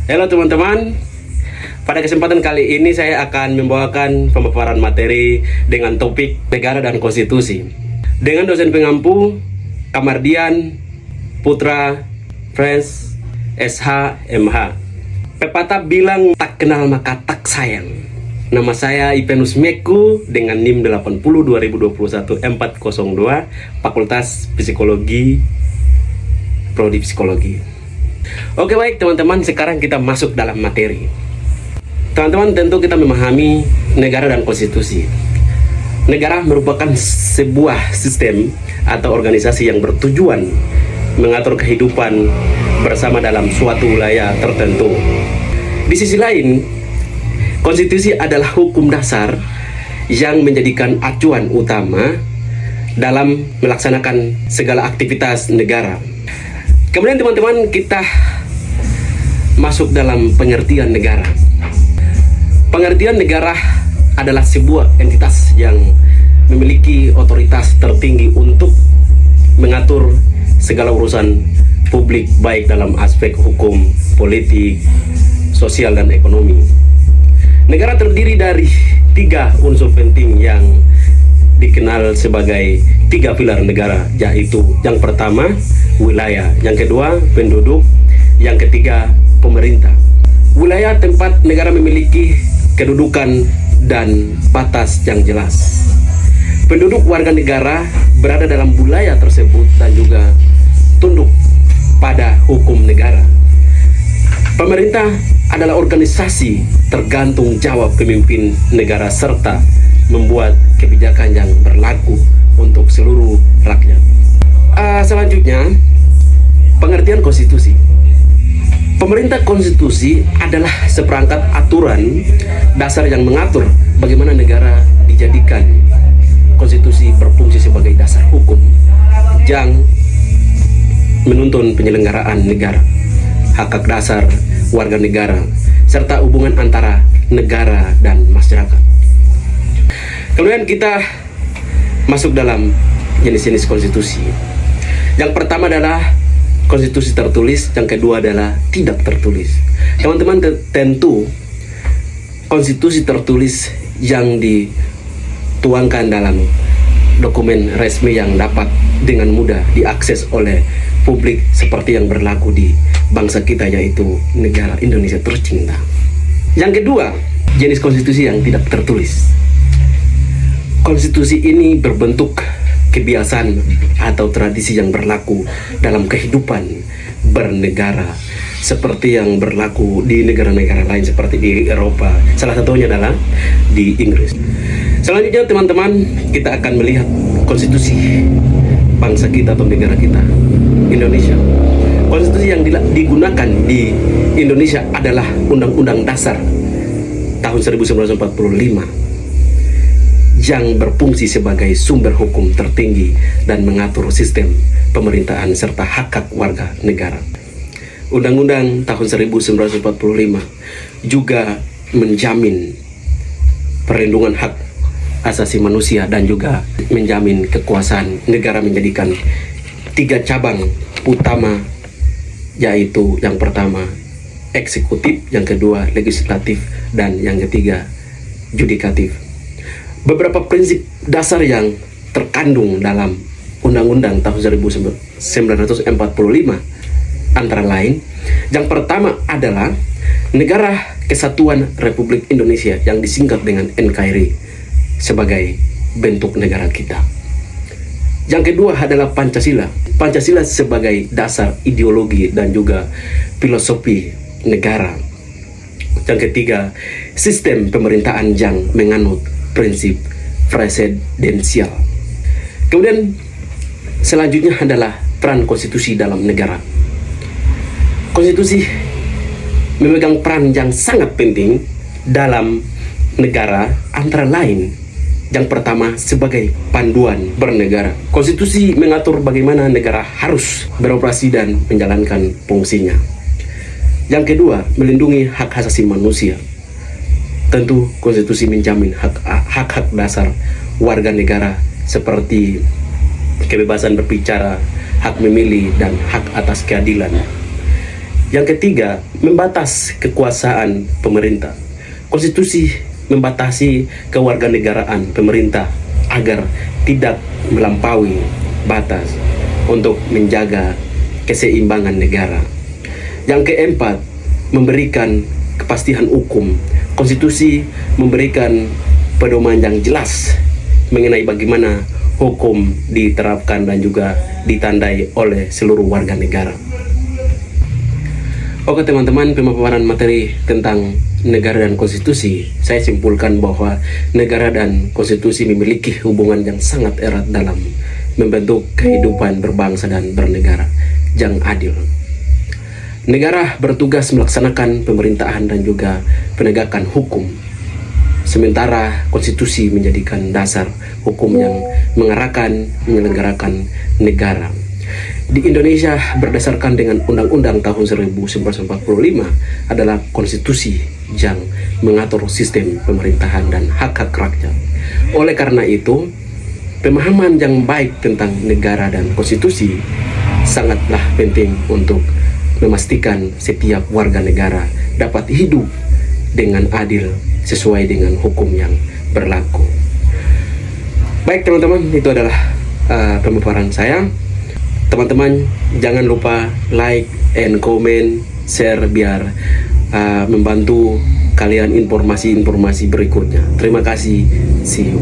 Halo teman-teman, pada kesempatan kali ini saya akan membawakan pemaparan materi dengan topik negara dan konstitusi dengan dosen pengampu Kamardian Putra Frans SH MH. Pepatah bilang tak kenal maka tak sayang. Nama saya Ipenus Meku dengan NIM 80 2021 402 Fakultas Psikologi Prodi Psikologi. Oke baik teman-teman, sekarang kita masuk dalam materi. Teman-teman, tentu kita memahami negara dan konstitusi. Negara merupakan sebuah sistem atau organisasi yang bertujuan mengatur kehidupan bersama dalam suatu wilayah tertentu. Di sisi lain, konstitusi adalah hukum dasar yang menjadikan acuan utama dalam melaksanakan segala aktivitas negara. Kemudian teman-teman, kita masuk dalam pengertian negara. Pengertian negara adalah sebuah entitas yang memiliki otoritas tertinggi untuk mengatur segala urusan publik, baik dalam aspek hukum, politik, sosial, dan ekonomi. Negara terdiri dari 3 unsur penting yang dikenal sebagai 3 pilar negara, yaitu yang pertama wilayah, yang kedua penduduk, yang ketiga pemerintah. Wilayah tempat negara memiliki kedudukan dan batas yang jelas. Penduduk warga negara berada dalam wilayah tersebut dan juga tunduk pada hukum negara. Pemerintah adalah organisasi tergantung jawab pemimpin negara serta membuat kebijakan yang berlaku untuk seluruh rakyat. Selanjutnya, pengertian konstitusi. Pemerintah konstitusi adalah seperangkat aturan dasar yang mengatur bagaimana negara dijadikan. Konstitusi berfungsi sebagai dasar hukum yang menuntun penyelenggaraan negara, hak-hak dasar warga negara, serta hubungan antara negara dan masyarakat. Kemudian kita masuk dalam jenis-jenis konstitusi. Yang pertama adalah konstitusi tertulis, yang kedua adalah tidak tertulis. Teman-teman, tentu konstitusi tertulis yang dituangkan dalam dokumen resmi yang dapat dengan mudah diakses oleh publik seperti yang berlaku di bangsa kita, yaitu negara Indonesia tercinta. Yang kedua, jenis konstitusi yang tidak tertulis. Konstitusi ini berbentuk kebiasaan atau tradisi yang berlaku dalam kehidupan bernegara, seperti yang berlaku di negara-negara lain seperti di Eropa. Salah satunya adalah di Inggris. Selanjutnya teman-teman, kita akan melihat konstitusi bangsa kita atau negara kita, Indonesia. Konstitusi yang digunakan di Indonesia adalah Undang-Undang Dasar tahun 1945 yang berfungsi sebagai sumber hukum tertinggi dan mengatur sistem pemerintahan serta hak-hak warga negara. Undang-Undang tahun 1945 juga menjamin perlindungan hak asasi manusia dan juga menjamin kekuasaan negara, menjadikan 3 cabang utama, yaitu yang pertama eksekutif, yang kedua legislatif, dan yang ketiga yudikatif. Beberapa prinsip dasar yang terkandung dalam Undang-Undang tahun 1945 antara lain, yang pertama adalah Negara Kesatuan Republik Indonesia yang disingkat dengan NKRI sebagai bentuk negara kita. Yang kedua adalah Pancasila. Pancasila sebagai dasar ideologi dan juga filosofi negara. Yang ketiga, sistem pemerintahan yang menganut prinsip presidensial. Kemudian selanjutnya adalah peran konstitusi dalam negara. Konstitusi memegang peran yang sangat penting dalam negara, antara lain yang pertama sebagai panduan bernegara. Konstitusi mengatur bagaimana negara harus beroperasi dan menjalankan fungsinya. Yang kedua, melindungi hak asasi manusia. Tentu konstitusi menjamin hak-hak dasar warga negara seperti kebebasan berbicara, hak memilih, dan hak atas keadilan. Yang ketiga, membatas kekuasaan pemerintah. Konstitusi membatasi kewarganegaraan pemerintah agar tidak melampaui batas untuk menjaga keseimbangan negara. Yang keempat, memberikan kepastian hukum. Konstitusi memberikan pedoman yang jelas mengenai bagaimana hukum diterapkan dan juga ditandai oleh seluruh warga negara. Oke teman-teman, pemaparan materi tentang negara dan konstitusi, saya simpulkan bahwa negara dan konstitusi memiliki hubungan yang sangat erat dalam membentuk kehidupan berbangsa dan bernegara yang adil. Negara bertugas melaksanakan pemerintahan dan juga penegakan hukum, sementara konstitusi menjadikan dasar hukum yang mengarahkan menyelenggarakan negara. Di Indonesia berdasarkan dengan Undang-Undang tahun 1945 adalah konstitusi yang mengatur sistem pemerintahan dan hak-hak rakyat. Oleh karena itu, pemahaman yang baik tentang negara dan konstitusi sangatlah penting untuk memastikan setiap warga negara dapat hidup dengan adil sesuai dengan hukum yang berlaku. Baik teman-teman, itu adalah pemaparan saya. Teman-teman jangan lupa like and comment, share biar membantu kalian informasi-informasi berikutnya. Terima kasih, see you.